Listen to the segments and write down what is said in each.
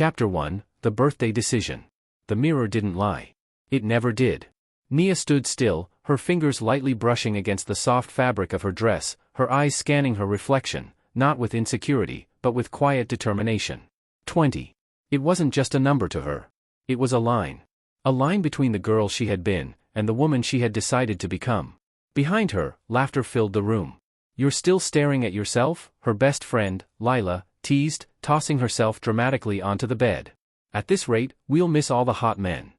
Chapter 1, The Birthday Decision. The mirror didn't lie. It never did. Nia stood still, her fingers lightly brushing against the soft fabric of her dress, her eyes scanning her reflection, not with insecurity, but with quiet determination. 20. It wasn't just a number to her. It was a line. A line between the girl she had been, and the woman she had decided to become. Behind her, laughter filled the room. "You're still staring at yourself?" her best friend, Lila, teased, tossing herself dramatically onto the bed. "At this rate, we'll miss all the hot men."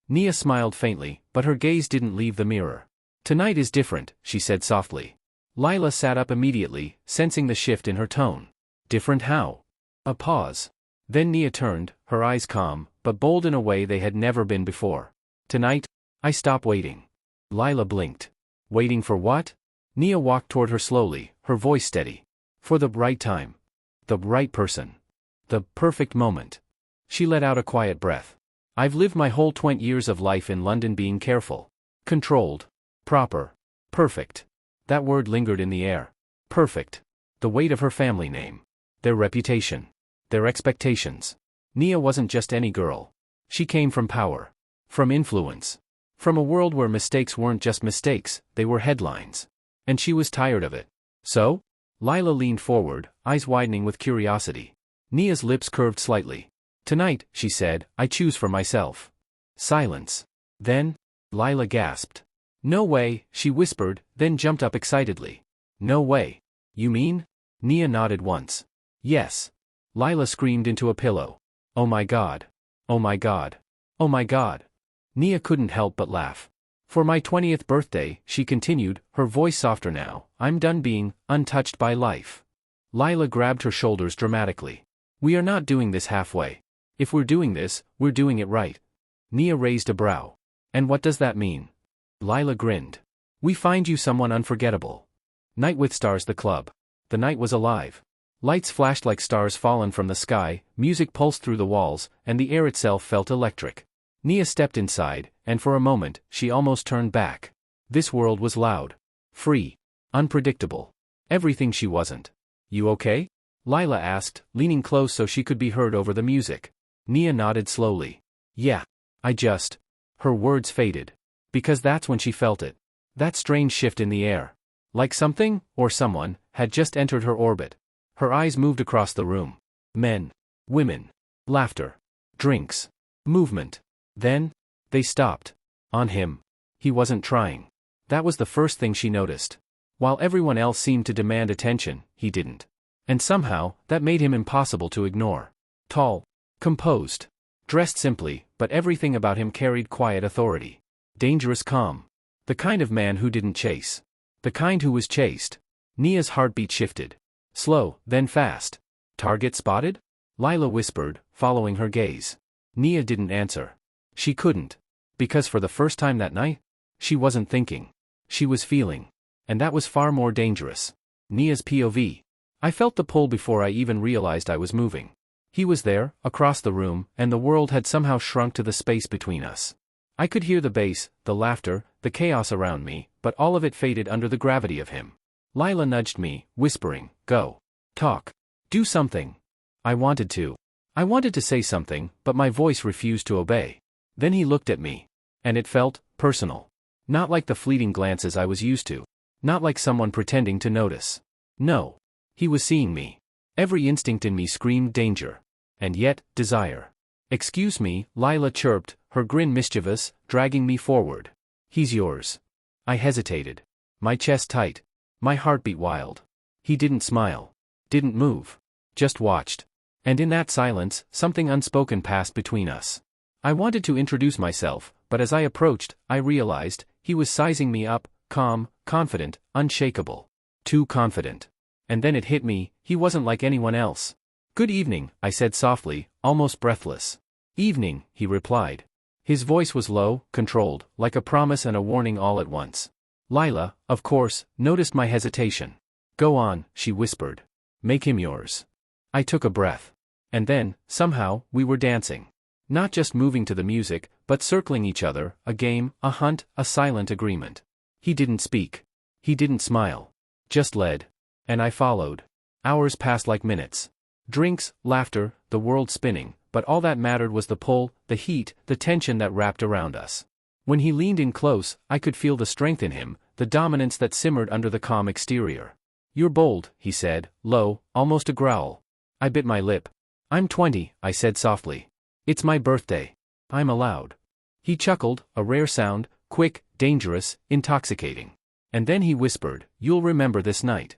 Nia smiled faintly, but her gaze didn't leave the mirror. "Tonight is different," she said softly. Lila sat up immediately, sensing the shift in her tone. "Different how?" A pause. Then Nia turned, her eyes calm, but bold in a way they had never been before. "Tonight, I stop waiting." Lila blinked. "Waiting for what?" Nia walked toward her slowly, her voice steady. "For the right time. The right person. The perfect moment." She let out a quiet breath. "I've lived my whole 20 years of life in London being careful. Controlled. Proper. Perfect." That word lingered in the air. Perfect. The weight of her family name. Their reputation. Their expectations. Nia wasn't just any girl. She came from power. From influence. From a world where mistakes weren't just mistakes, they were headlines. And she was tired of it. "So?" Lila leaned forward, eyes widening with curiosity. Nia's lips curved slightly. "Tonight," she said, "I choose for myself." Silence. Then, Lila gasped. "No way," she whispered, then jumped up excitedly. "No way. You mean?" Nia nodded once. "Yes." Lila screamed into a pillow. "Oh my God. Oh my God. Oh my God." Nia couldn't help but laugh. "For my 20th birthday," she continued, her voice softer now, "I'm done being untouched by life." Lila grabbed her shoulders dramatically. "We are not doing this halfway. If we're doing this, we're doing it right." Nia raised a brow. "And what does that mean?" Lila grinned. "We find you someone unforgettable. Night with Stars, the club." The night was alive. Lights flashed like stars fallen from the sky, music pulsed through the walls, and the air itself felt electric. Nia stepped inside, and for a moment, she almost turned back. This world was loud. Free. Unpredictable. Everything she wasn't. "You okay?" Lila asked, leaning close so she could be heard over the music. Nia nodded slowly. "Yeah. I just..." Her words faded. Because that's when she felt it. That strange shift in the air. Like something, or someone, had just entered her orbit. Her eyes moved across the room. Men. Women. Laughter. Drinks. Movement. Then, they stopped. On him. He wasn't trying. That was the first thing she noticed. While everyone else seemed to demand attention, he didn't. And somehow, that made him impossible to ignore. Tall. Composed. Dressed simply, but everything about him carried quiet authority. Dangerous calm. The kind of man who didn't chase. The kind who was chased. Nia's heartbeat shifted. Slow, then fast. "Target spotted?" Lila whispered, following her gaze. Nia didn't answer. She couldn't. Because for the first time that night, she wasn't thinking. She was feeling. And that was far more dangerous. Nia's POV. "I felt the pull before I even realized I was moving. He was there, across the room, and the world had somehow shrunk to the space between us. I could hear the bass, the laughter, the chaos around me, but all of it faded under the gravity of him." Lila nudged me, whispering, "Go. Talk. Do something." I wanted to. I wanted to say something, but my voice refused to obey. Then he looked at me. And it felt personal. Not like the fleeting glances I was used to. Not like someone pretending to notice. No. He was seeing me. Every instinct in me screamed danger. And yet, desire. "Excuse me," Lila chirped, her grin mischievous, dragging me forward. "He's yours." I hesitated. My chest tight. My heartbeat wild. He didn't smile. Didn't move. Just watched. And in that silence, something unspoken passed between us. I wanted to introduce myself, but as I approached, I realized, he was sizing me up, calm, confident, unshakable. Too confident. And then it hit me, he wasn't like anyone else. "Good evening," I said softly, almost breathless. "Evening," he replied. His voice was low, controlled, like a promise and a warning all at once. Lila, of course, noticed my hesitation. "Go on," she whispered. "Make him yours." I took a breath. And then, somehow, we were dancing. Not just moving to the music, but circling each other, a game, a hunt, a silent agreement. He didn't speak. He didn't smile. Just led. And I followed. Hours passed like minutes. Drinks, laughter, the world spinning, but all that mattered was the pull, the heat, the tension that wrapped around us. When he leaned in close, I could feel the strength in him, the dominance that simmered under the calm exterior. "You're bold," he said, low, almost a growl. I bit my lip. "I'm 20, I said softly. "It's my birthday. I'm allowed." He chuckled, a rare sound, quick, dangerous, intoxicating. And then he whispered, "You'll remember this night."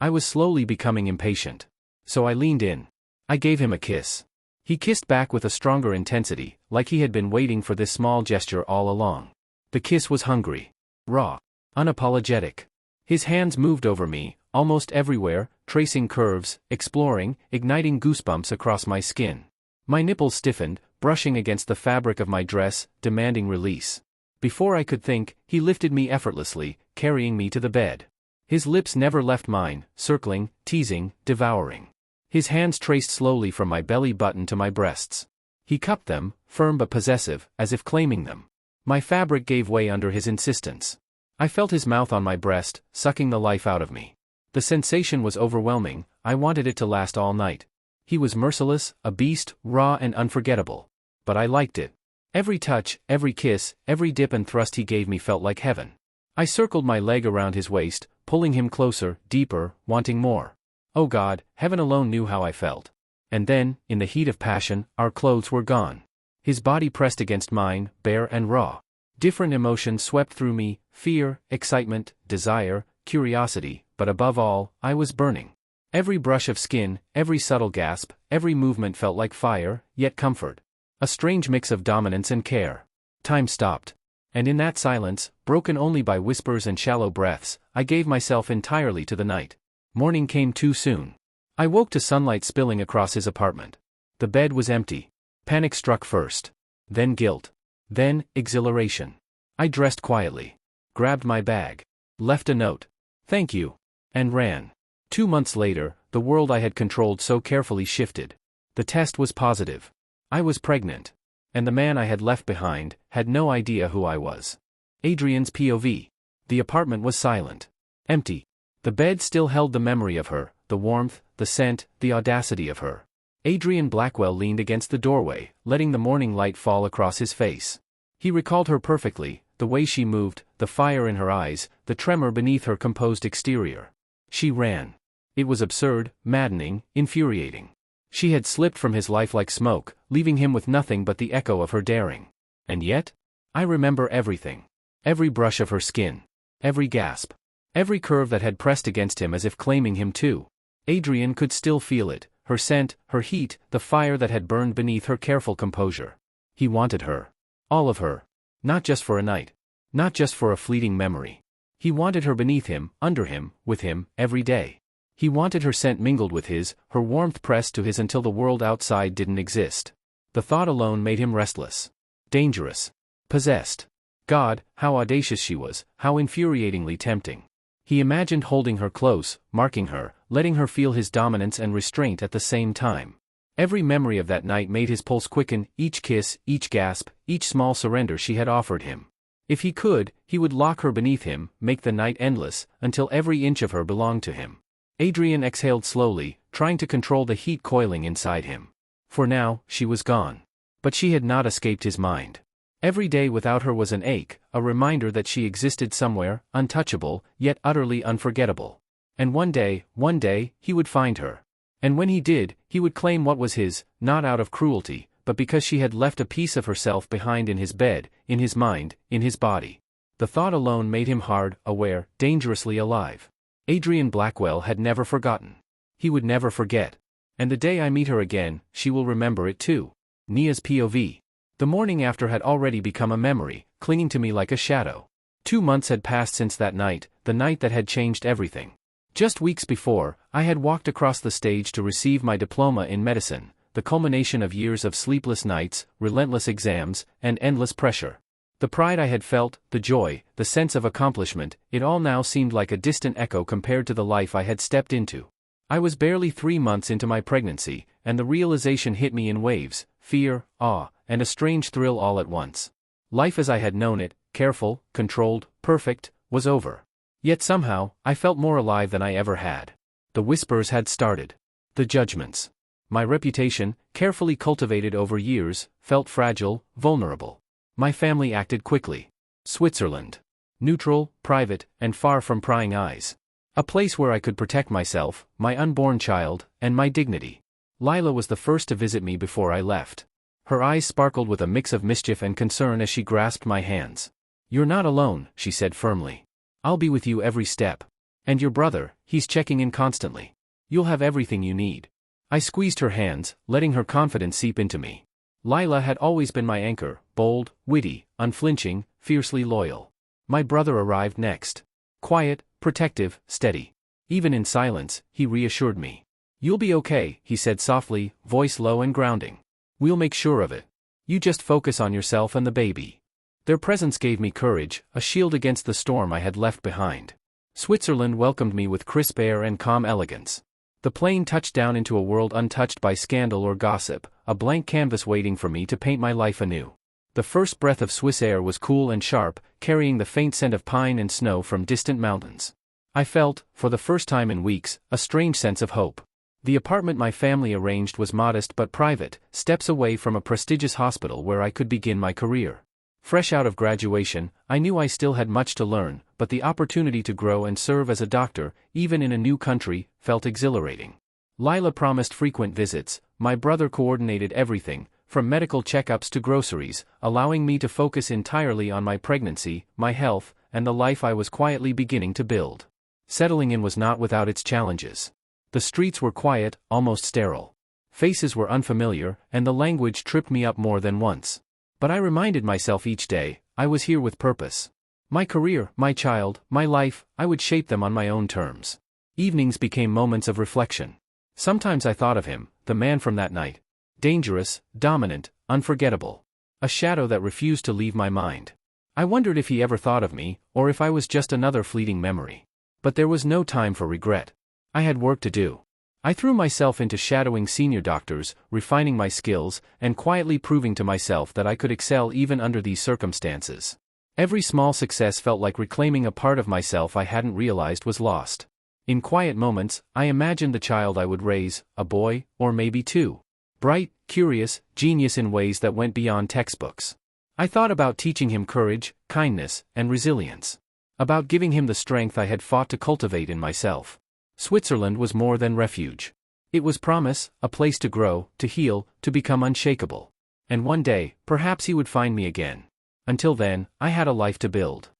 I was slowly becoming impatient. So I leaned in. I gave him a kiss. He kissed back with a stronger intensity, like he had been waiting for this small gesture all along. The kiss was hungry. Raw. Unapologetic. His hands moved over me, almost everywhere, tracing curves, exploring, igniting goosebumps across my skin. My nipples stiffened, brushing against the fabric of my dress, demanding release. Before I could think, he lifted me effortlessly, carrying me to the bed. His lips never left mine, circling, teasing, devouring. His hands traced slowly from my belly button to my breasts. He cupped them, firm but possessive, as if claiming them. My fabric gave way under his insistence. I felt his mouth on my breast, sucking the life out of me. The sensation was overwhelming. I wanted it to last all night. He was merciless, a beast, raw and unforgettable. But I liked it. Every touch, every kiss, every dip and thrust he gave me felt like heaven. I circled my leg around his waist, pulling him closer, deeper, wanting more. Oh God, heaven alone knew how I felt. And then, in the heat of passion, our clothes were gone. His body pressed against mine, bare and raw. Different emotions swept through me, fear, excitement, desire, curiosity, but above all, I was burning. Every brush of skin, every subtle gasp, every movement felt like fire, yet comfort. A strange mix of dominance and care. Time stopped. And in that silence, broken only by whispers and shallow breaths, I gave myself entirely to the night. Morning came too soon. I woke to sunlight spilling across his apartment. The bed was empty. Panic struck first. Then guilt. Then, exhilaration. I dressed quietly. Grabbed my bag. Left a note. "Thank you." And ran. 2 months later, the world I had controlled so carefully shifted. The test was positive. I was pregnant. And the man I had left behind had no idea who I was. Adrian's POV. The apartment was silent. Empty. The bed still held the memory of her, the warmth, the scent, the audacity of her. Adrian Blackwell leaned against the doorway, letting the morning light fall across his face. He recalled her perfectly, the way she moved, the fire in her eyes, the tremor beneath her composed exterior. She ran. It was absurd, maddening, infuriating. She had slipped from his life like smoke, leaving him with nothing but the echo of her daring. And yet? I remember everything. Every brush of her skin. Every gasp. Every curve that had pressed against him as if claiming him too. Adrian could still feel it, her scent, her heat, the fire that had burned beneath her careful composure. He wanted her. All of her. Not just for a night. Not just for a fleeting memory. He wanted her beneath him, under him, with him, every day. He wanted her scent mingled with his, her warmth pressed to his until the world outside didn't exist. The thought alone made him restless. Dangerous. Possessed. God, how audacious she was, how infuriatingly tempting. He imagined holding her close, marking her, letting her feel his dominance and restraint at the same time. Every memory of that night made his pulse quicken, each kiss, each gasp, each small surrender she had offered him. If he could, he would lock her beneath him, make the night endless, until every inch of her belonged to him. Adrian exhaled slowly, trying to control the heat coiling inside him. For now, she was gone. But she had not escaped his mind. Every day without her was an ache, a reminder that she existed somewhere, untouchable, yet utterly unforgettable. And one day, he would find her. And when he did, he would claim what was his, not out of cruelty, but because she had left a piece of herself behind in his bed, in his mind, in his body. The thought alone made him hard, aware, dangerously alive. Adrian Blackwell had never forgotten. He would never forget. And the day I meet her again, she will remember it too. Nia's POV. The morning after had already become a memory, clinging to me like a shadow. 2 months had passed since that night, the night that had changed everything. Just weeks before, I had walked across the stage to receive my diploma in medicine, the culmination of years of sleepless nights, relentless exams, and endless pressure. The pride I had felt, the joy, the sense of accomplishment, it all now seemed like a distant echo compared to the life I had stepped into. I was barely 3 months into my pregnancy, and the realization hit me in waves, fear, awe, and a strange thrill all at once. Life as I had known it, careful, controlled, perfect, was over. Yet somehow, I felt more alive than I ever had. The whispers had started. The judgments. My reputation, carefully cultivated over years, felt fragile, vulnerable. My family acted quickly. Switzerland. Neutral, private, and far from prying eyes. A place where I could protect myself, my unborn child, and my dignity. Lila was the first to visit me before I left. Her eyes sparkled with a mix of mischief and concern as she grasped my hands. "You're not alone," she said firmly. "I'll be with you every step. And your brother, he's checking in constantly. You'll have everything you need." I squeezed her hands, letting her confidence seep into me. Lila had always been my anchor, bold, witty, unflinching, fiercely loyal. My brother arrived next. Quiet, protective, steady. Even in silence, he reassured me. "You'll be okay," he said softly, voice low and grounding. "We'll make sure of it. You just focus on yourself and the baby." Their presence gave me courage, a shield against the storm I had left behind. Switzerland welcomed me with crisp air and calm elegance. The plane touched down into a world untouched by scandal or gossip, a blank canvas waiting for me to paint my life anew. The first breath of Swiss air was cool and sharp, carrying the faint scent of pine and snow from distant mountains. I felt, for the first time in weeks, a strange sense of hope. The apartment my family arranged was modest but private, steps away from a prestigious hospital where I could begin my career. Fresh out of graduation, I knew I still had much to learn, but the opportunity to grow and serve as a doctor, even in a new country, felt exhilarating. Lila promised frequent visits, my brother coordinated everything, from medical checkups to groceries, allowing me to focus entirely on my pregnancy, my health, and the life I was quietly beginning to build. Settling in was not without its challenges. The streets were quiet, almost sterile. Faces were unfamiliar, and the language tripped me up more than once. But I reminded myself each day, I was here with purpose. My career, my child, my life, I would shape them on my own terms. Evenings became moments of reflection. Sometimes I thought of him, the man from that night. Dangerous, dominant, unforgettable. A shadow that refused to leave my mind. I wondered if he ever thought of me, or if I was just another fleeting memory. But there was no time for regret. I had work to do. I threw myself into shadowing senior doctors, refining my skills, and quietly proving to myself that I could excel even under these circumstances. Every small success felt like reclaiming a part of myself I hadn't realized was lost. In quiet moments, I imagined the child I would raise, a boy, or maybe two. Bright, curious, genius in ways that went beyond textbooks. I thought about teaching him courage, kindness, and resilience. About giving him the strength I had fought to cultivate in myself. Switzerland was more than refuge. It was promise, a place to grow, to heal, to become unshakable. And one day, perhaps he would find me again. Until then, I had a life to build.